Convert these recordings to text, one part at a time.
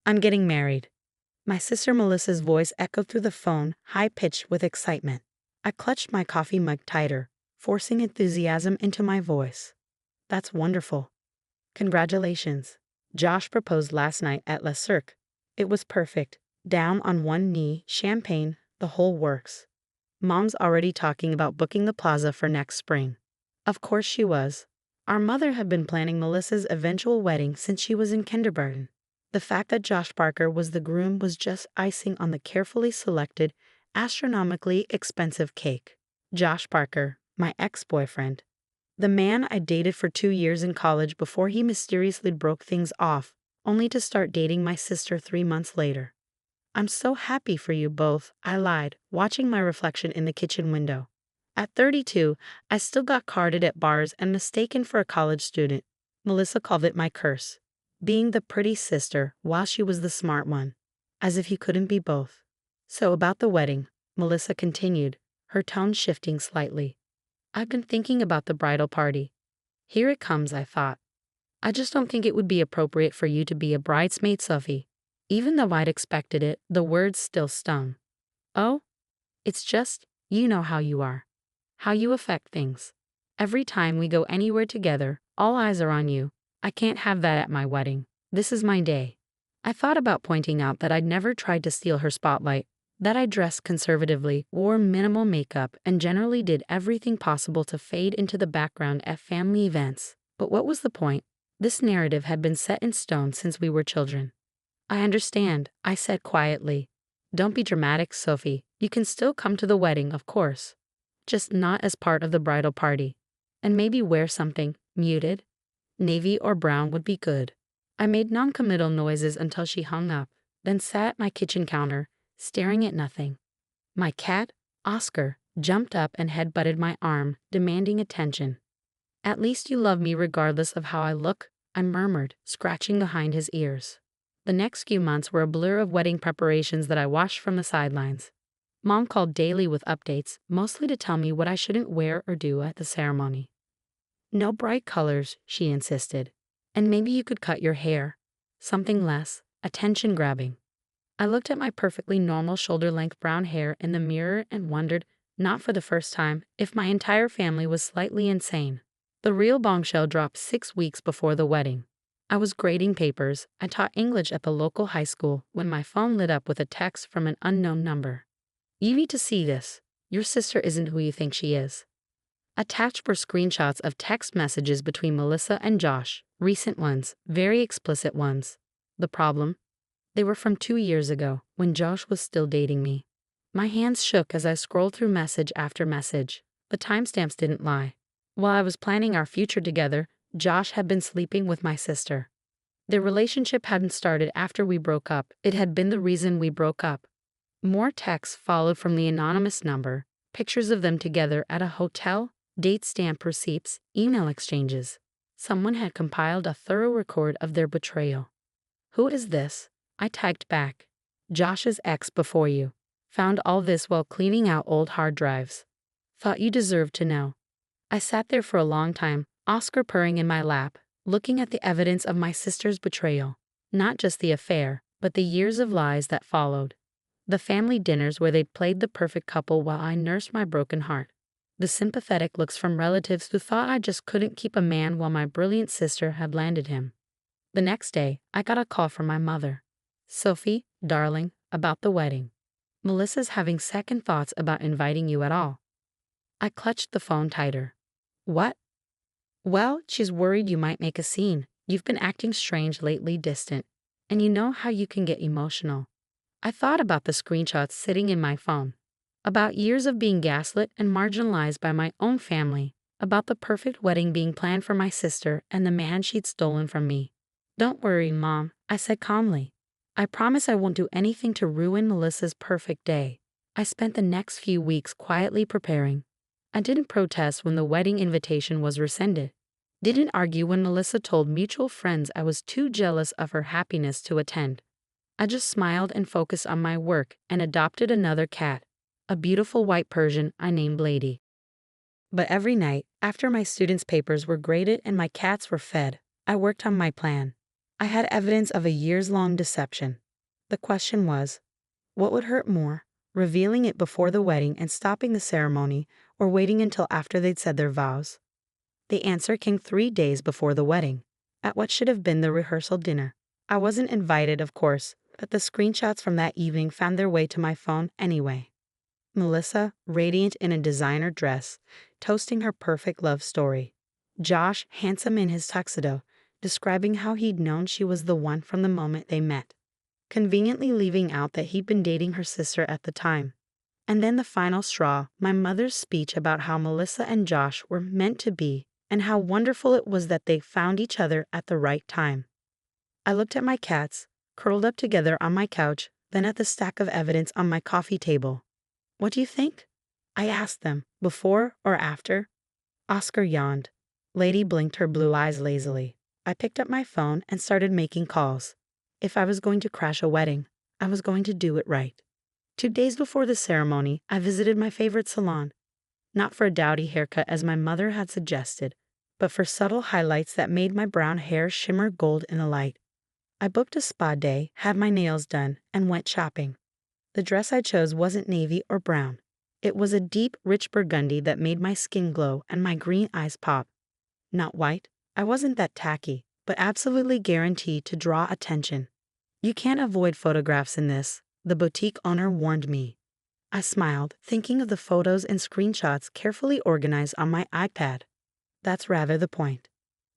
I'm getting married. My sister Melissa's voice echoed through the phone, high-pitched with excitement. I clutched my coffee mug tighter, forcing enthusiasm into my voice. That's wonderful. Congratulations. Josh proposed last night at Le Cirque. It was perfect. Down on one knee, champagne, the whole works. Mom's already talking about booking the plaza for next spring. Of course she was. Our mother had been planning Melissa's eventual wedding since she was in kindergarten. The fact that Josh Parker was the groom was just icing on the carefully selected, astronomically expensive cake. Josh Parker, my ex-boyfriend. The man I dated for 2 years in college before he mysteriously broke things off, only to start dating my sister 3 months later. I'm so happy for you both, I lied, watching my reflection in the kitchen window. At 32, I still got carded at bars and mistaken for a college student. Melissa called it my curse. Being the pretty sister while she was the smart one. As if you couldn't be both. So about the wedding, Melissa continued, her tone shifting slightly. I've been thinking about the bridal party. Here it comes, I thought. I just don't think it would be appropriate for you to be a bridesmaid, Sophie. Even though I'd expected it, the words still stung. Oh? It's just, you know how you are. How you affect things. Every time we go anywhere together, all eyes are on you. I can't have that at my wedding. This is my day. I thought about pointing out that I'd never tried to steal her spotlight, that I dressed conservatively, wore minimal makeup, and generally did everything possible to fade into the background at family events. But what was the point? This narrative had been set in stone since we were children. I understand, I said quietly. Don't be dramatic, Sophie. You can still come to the wedding, of course. Just not as part of the bridal party. And maybe wear something muted. Navy or brown would be good. I made non-committal noises until she hung up, then sat at my kitchen counter, staring at nothing. My cat, Oscar, jumped up and head-butted my arm, demanding attention. At least you love me regardless of how I look, I murmured, scratching behind his ears. The next few months were a blur of wedding preparations that I watched from the sidelines. Mom called daily with updates, mostly to tell me what I shouldn't wear or do at the ceremony. No bright colors, she insisted. And maybe you could cut your hair. Something less attention-grabbing. I looked at my perfectly normal shoulder-length brown hair in the mirror and wondered, not for the first time, if my entire family was slightly insane. The real bombshell dropped 6 weeks before the wedding. I was grading papers. I taught English at the local high school when my phone lit up with a text from an unknown number. You need to see this. Your sister isn't who you think she is. Attached were screenshots of text messages between Melissa and Josh, recent ones, very explicit ones. The problem? They were from 2 years ago, when Josh was still dating me. My hands shook as I scrolled through message after message. The timestamps didn't lie. While I was planning our future together, Josh had been sleeping with my sister. Their relationship hadn't started after we broke up. It had been the reason we broke up. More texts followed from the anonymous number, pictures of them together at a hotel, date stamp receipts, email exchanges. Someone had compiled a thorough record of their betrayal. Who is this? I typed back. Josh's ex before you. Found all this while cleaning out old hard drives. Thought you deserved to know. I sat there for a long time, Oscar purring in my lap, looking at the evidence of my sister's betrayal. Not just the affair, but the years of lies that followed. The family dinners where they'd played the perfect couple while I nursed my broken heart. The sympathetic looks from relatives who thought I just couldn't keep a man while my brilliant sister had landed him. The next day, I got a call from my mother. Sophie, darling, about the wedding. Melissa's having second thoughts about inviting you at all. I clutched the phone tighter. What? Well, she's worried you might make a scene. You've been acting strange lately, distant. And you know how you can get emotional. I thought about the screenshots sitting in my phone. About years of being gaslit and marginalized by my own family. About the perfect wedding being planned for my sister and the man she'd stolen from me. Don't worry, Mom, I said calmly. I promise I won't do anything to ruin Melissa's perfect day. I spent the next few weeks quietly preparing. I didn't protest when the wedding invitation was rescinded. Didn't argue when Melissa told mutual friends I was too jealous of her happiness to attend. I just smiled and focused on my work and adopted another cat, a beautiful white Persian I named Lady. But every night, after my students' papers were graded and my cats were fed, I worked on my plan. I had evidence of a years-long deception. The question was, what would hurt more, revealing it before the wedding and stopping the ceremony, or waiting until after they'd said their vows? The answer came 3 days before the wedding, at what should have been the rehearsal dinner. I wasn't invited, of course, but the screenshots from that evening found their way to my phone anyway. Melissa, radiant in a designer dress, toasting her perfect love story. Josh, handsome in his tuxedo, describing how he'd known she was the one from the moment they met, conveniently leaving out that he'd been dating her sister at the time. And then the final straw, my mother's speech about how Melissa and Josh were meant to be and how wonderful it was that they found each other at the right time. I looked at my cats, curled up together on my couch, then at the stack of evidence on my coffee table. What do you think? I asked them, before or after? Oscar yawned. Lady blinked her blue eyes lazily. I picked up my phone and started making calls. If I was going to crash a wedding, I was going to do it right. 2 days before the ceremony, I visited my favorite salon. Not for a dowdy haircut as my mother had suggested, but for subtle highlights that made my brown hair shimmer gold in the light. I booked a spa day, had my nails done, and went shopping. The dress I chose wasn't navy or brown. It was a deep, rich burgundy that made my skin glow and my green eyes pop. Not white. I wasn't that tacky, but absolutely guaranteed to draw attention. You can't avoid photographs in this, the boutique owner warned me. I smiled, thinking of the photos and screenshots carefully organized on my iPad. That's rather the point.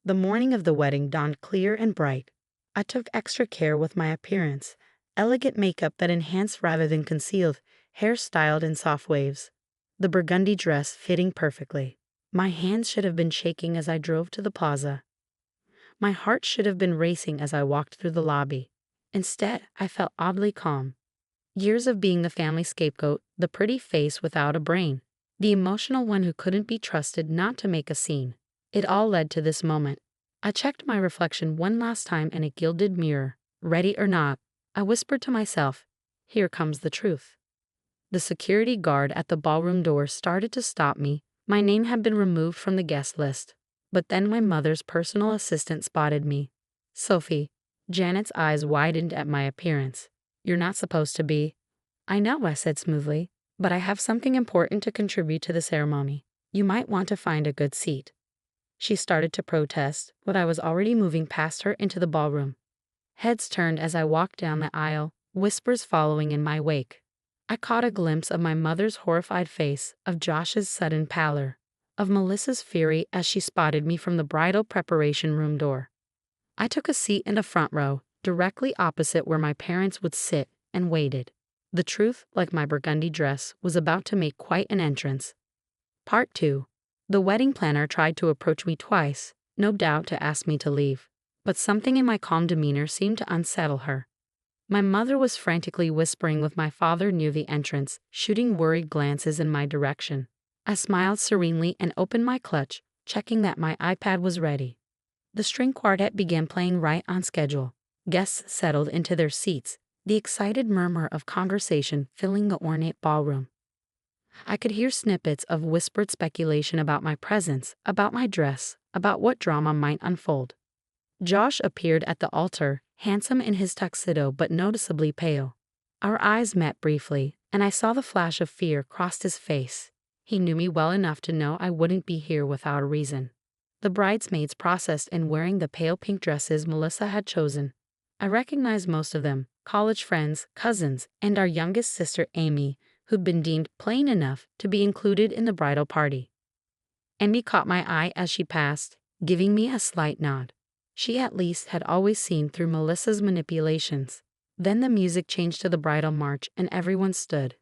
The morning of the wedding dawned clear and bright. I took extra care with my appearance. Elegant makeup that enhanced rather than concealed, hair styled in soft waves. The burgundy dress fitting perfectly. My hands should have been shaking as I drove to the plaza. My heart should have been racing as I walked through the lobby. Instead, I felt oddly calm. Years of being the family scapegoat, the pretty face without a brain, the emotional one who couldn't be trusted not to make a scene. It all led to this moment. I checked my reflection one last time in a gilded mirror. Ready or not, I whispered to myself, here comes the truth. The security guard at the ballroom door started to stop me. My name had been removed from the guest list. But then my mother's personal assistant spotted me. Sophie. Janet's eyes widened at my appearance. You're not supposed to be. I know, I said smoothly, but I have something important to contribute to the ceremony. You might want to find a good seat. She started to protest, but I was already moving past her into the ballroom. Heads turned as I walked down the aisle, whispers following in my wake. I caught a glimpse of my mother's horrified face, of Josh's sudden pallor, of Melissa's fury as she spotted me from the bridal preparation room door. I took a seat in the front row, directly opposite where my parents would sit, and waited. The truth, like my burgundy dress, was about to make quite an entrance. Part 2. The wedding planner tried to approach me twice, no doubt to ask me to leave, but something in my calm demeanor seemed to unsettle her. My mother was frantically whispering with my father near the entrance, shooting worried glances in my direction. I smiled serenely and opened my clutch, checking that my iPad was ready. The string quartet began playing right on schedule. Guests settled into their seats, the excited murmur of conversation filling the ornate ballroom. I could hear snippets of whispered speculation about my presence, about my dress, about what drama might unfold. Josh appeared at the altar, handsome in his tuxedo but noticeably pale. Our eyes met briefly, and I saw the flash of fear cross his face. He knew me well enough to know I wouldn't be here without a reason. The bridesmaids processed in wearing the pale pink dresses Melissa had chosen. I recognized most of them, college friends, cousins, and our youngest sister Amy, who'd been deemed plain enough to be included in the bridal party. Amy caught my eye as she passed, giving me a slight nod. She at least had always seen through Melissa's manipulations. Then the music changed to the bridal march and everyone stood.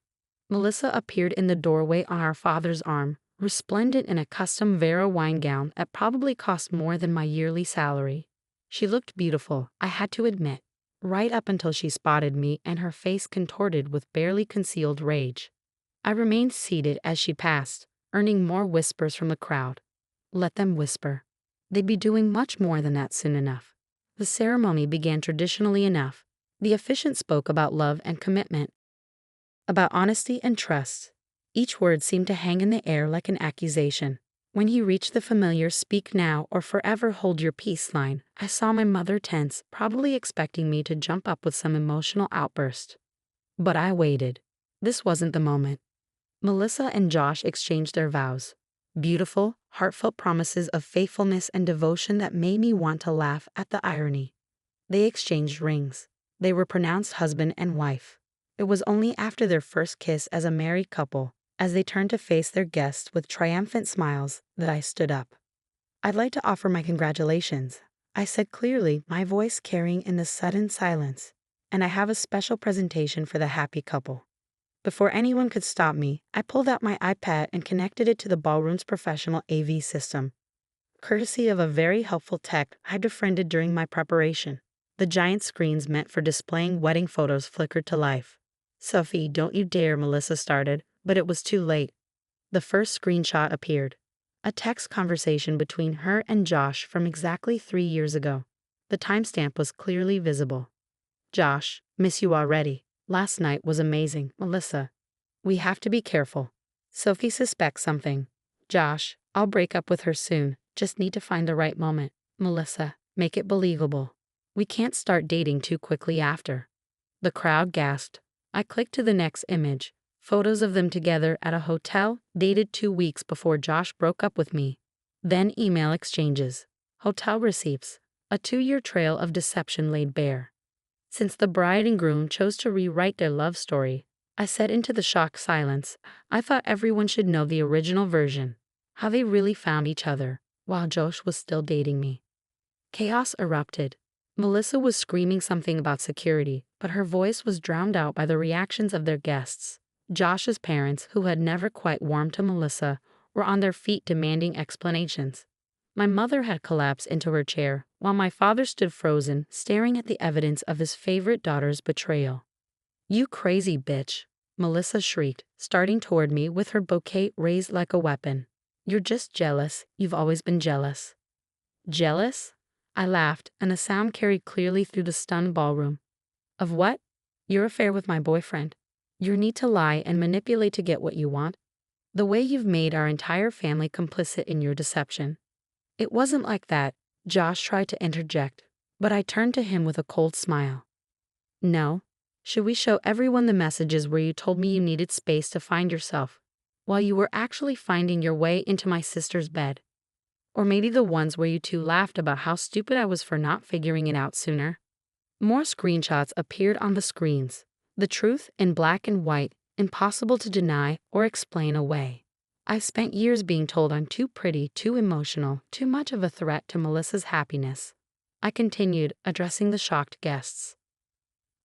Melissa appeared in the doorway on our father's arm, resplendent in a custom Vera wine gown that probably cost more than my yearly salary. She looked beautiful, I had to admit, right up until she spotted me and her face contorted with barely concealed rage. I remained seated as she passed, earning more whispers from the crowd. Let them whisper. They'd be doing much more than that soon enough. The ceremony began traditionally enough. The officiant spoke about love and commitment, about honesty and trust. Each word seemed to hang in the air like an accusation. When he reached the familiar "speak now or forever hold your peace" line, I saw my mother tense, probably expecting me to jump up with some emotional outburst. But I waited. This wasn't the moment. Melissa and Josh exchanged their vows. Beautiful, heartfelt promises of faithfulness and devotion that made me want to laugh at the irony. They exchanged rings. They were pronounced husband and wife. It was only after their first kiss as a married couple, as they turned to face their guests with triumphant smiles, that I stood up. "I'd like to offer my congratulations," I said clearly, my voice carrying in the sudden silence. "And I have a special presentation for the happy couple." Before anyone could stop me, I pulled out my iPad and connected it to the ballroom's professional AV system. Courtesy of a very helpful tech I'd befriended during my preparation, the giant screens meant for displaying wedding photos flickered to life. "Sophie, don't you dare," Melissa started, but it was too late. The first screenshot appeared. A text conversation between her and Josh from exactly 3 years ago. The timestamp was clearly visible. "Josh, miss you already. Last night was amazing, Melissa. We have to be careful. Sophie suspects something. Josh, I'll break up with her soon. Just need to find the right moment. Melissa, make it believable. We can't start dating too quickly after." The crowd gasped. I clicked to the next image. Photos of them together at a hotel, dated 2 weeks before Josh broke up with me. Then email exchanges. Hotel receipts. A 2-year trail of deception laid bare. Since the bride and groom chose to rewrite their love story, I said into the shocked silence, I thought everyone should know the original version. How they really found each other, while Josh was still dating me. Chaos erupted. Melissa was screaming something about security, but her voice was drowned out by the reactions of their guests. Josh's parents, who had never quite warmed to Melissa, were on their feet demanding explanations. My mother had collapsed into her chair, while my father stood frozen, staring at the evidence of his favorite daughter's betrayal. "You crazy bitch," Melissa shrieked, starting toward me with her bouquet raised like a weapon. "You're just jealous. You've always been jealous." "Jealous?" I laughed, and the sound carried clearly through the stunned ballroom. "Of what?" "Your affair with my boyfriend. Your need to lie and manipulate to get what you want. The way you've made our entire family complicit in your deception." "It wasn't like that," Josh tried to interject, but I turned to him with a cold smile. "No. Should we show everyone the messages where you told me you needed space to find yourself, while you were actually finding your way into my sister's bed? Or maybe the ones where you two laughed about how stupid I was for not figuring it out sooner?" More screenshots appeared on the screens. The truth in black and white, impossible to deny or explain away. I've spent years being told I'm too pretty, too emotional, too much of a threat to Melissa's happiness. I continued, addressing the shocked guests.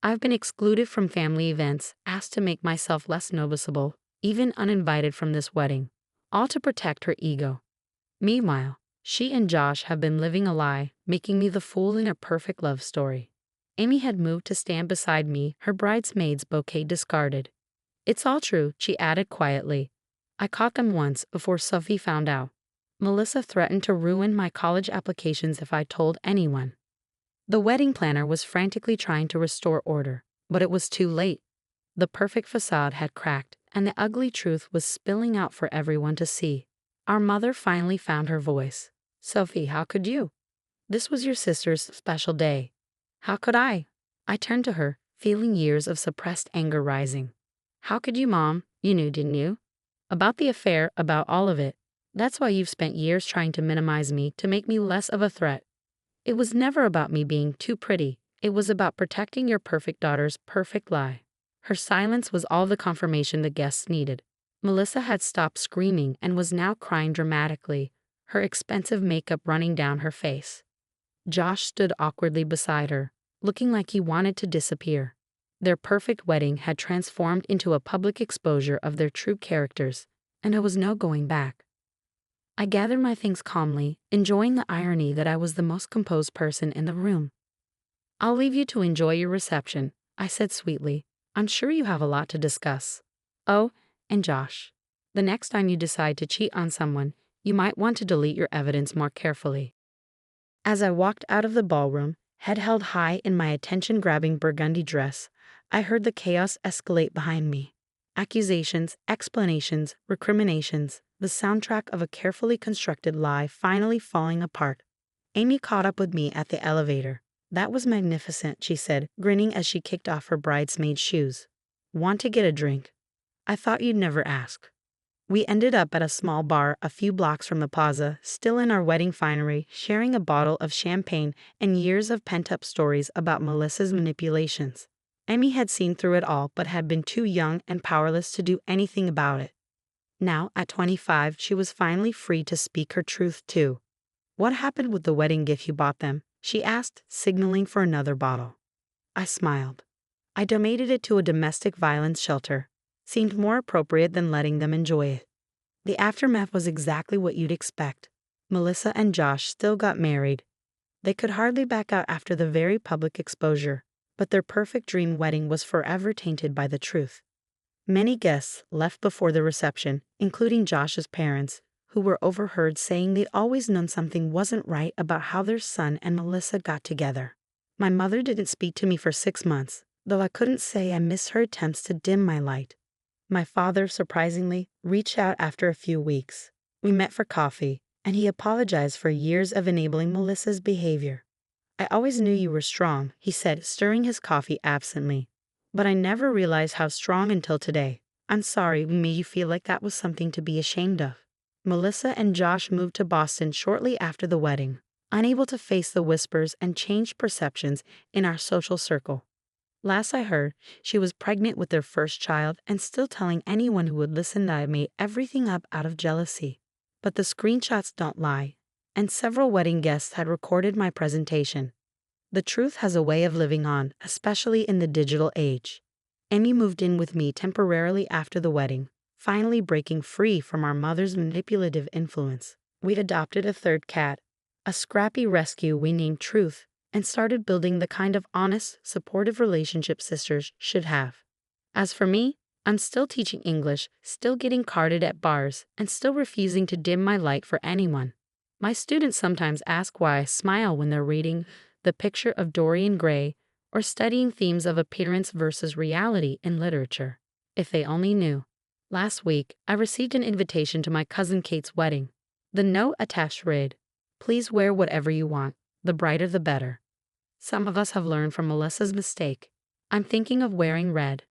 I've been excluded from family events, asked to make myself less noticeable, even uninvited from this wedding, all to protect her ego. Meanwhile, she and Josh have been living a lie, making me the fool in a perfect love story. Amy had moved to stand beside me, her bridesmaid's bouquet discarded. "It's all true," she added quietly. "I caught them once before Sophie found out. Melissa threatened to ruin my college applications if I told anyone." The wedding planner was frantically trying to restore order, but it was too late. The perfect facade had cracked, and the ugly truth was spilling out for everyone to see. Our mother finally found her voice. "Sophie, how could you? This was your sister's special day. How could I?" I turned to her, feeling years of suppressed anger rising. "How could you, Mom? You knew, didn't you? About the affair, about all of it. That's why you've spent years trying to minimize me, to make me less of a threat. It was never about me being too pretty. It was about protecting your perfect daughter's perfect lie." Her silence was all the confirmation the guests needed. Melissa had stopped screaming and was now crying dramatically, her expensive makeup running down her face. Josh stood awkwardly beside her, looking like he wanted to disappear. Their perfect wedding had transformed into a public exposure of their true characters, and there was no going back. I gathered my things calmly, enjoying the irony that I was the most composed person in the room. "I'll leave you to enjoy your reception," I said sweetly. "I'm sure you have a lot to discuss. Oh, and Josh, the next time you decide to cheat on someone, you might want to delete your evidence more carefully." As I walked out of the ballroom, head held high in my attention-grabbing burgundy dress, I heard the chaos escalate behind me. Accusations, explanations, recriminations, the soundtrack of a carefully constructed lie finally falling apart. Amy caught up with me at the elevator. That was magnificent, she said, grinning as she kicked off her bridesmaid shoes. Want to get a drink? I thought you'd never ask. We ended up at a small bar a few blocks from the plaza, still in our wedding finery, sharing a bottle of champagne and years of pent-up stories about Melissa's manipulations. Amy had seen through it all but had been too young and powerless to do anything about it. Now, at 25, she was finally free to speak her truth too. What happened with the wedding gift you bought them? She asked, signaling for another bottle. I smiled. I donated it to a domestic violence shelter. Seemed more appropriate than letting them enjoy it. The aftermath was exactly what you'd expect. Melissa and Josh still got married. They could hardly back out after the very public exposure, but their perfect dream wedding was forever tainted by the truth. Many guests left before the reception, including Josh's parents, who were overheard saying they'd always known something wasn't right about how their son and Melissa got together. My mother didn't speak to me for 6 months, though I couldn't say I missed her attempts to dim my light. My father, surprisingly, reached out after a few weeks. We met for coffee, and he apologized for years of enabling Melissa's behavior. I always knew you were strong, he said, stirring his coffee absently. But I never realized how strong until today. I'm sorry we made you feel like that was something to be ashamed of. Melissa and Josh moved to Boston shortly after the wedding, unable to face the whispers and changed perceptions in our social circle. Last I heard, she was pregnant with their first child and still telling anyone who would listen that I made everything up out of jealousy. But the screenshots don't lie, and several wedding guests had recorded my presentation. The truth has a way of living on, especially in the digital age. Amy moved in with me temporarily after the wedding, finally breaking free from our mother's manipulative influence. We'd adopted a third cat, a scrappy rescue we named Truth, and started building the kind of honest, supportive relationship sisters should have. As for me, I'm still teaching English, still getting carded at bars, and still refusing to dim my light for anyone. My students sometimes ask why I smile when they're reading The Picture of Dorian Gray or studying themes of appearance versus reality in literature. If they only knew. Last week, I received an invitation to my cousin Kate's wedding. The note attached read, "Please wear whatever you want, the brighter the better." Some of us have learned from Melissa's mistake. I'm thinking of wearing red.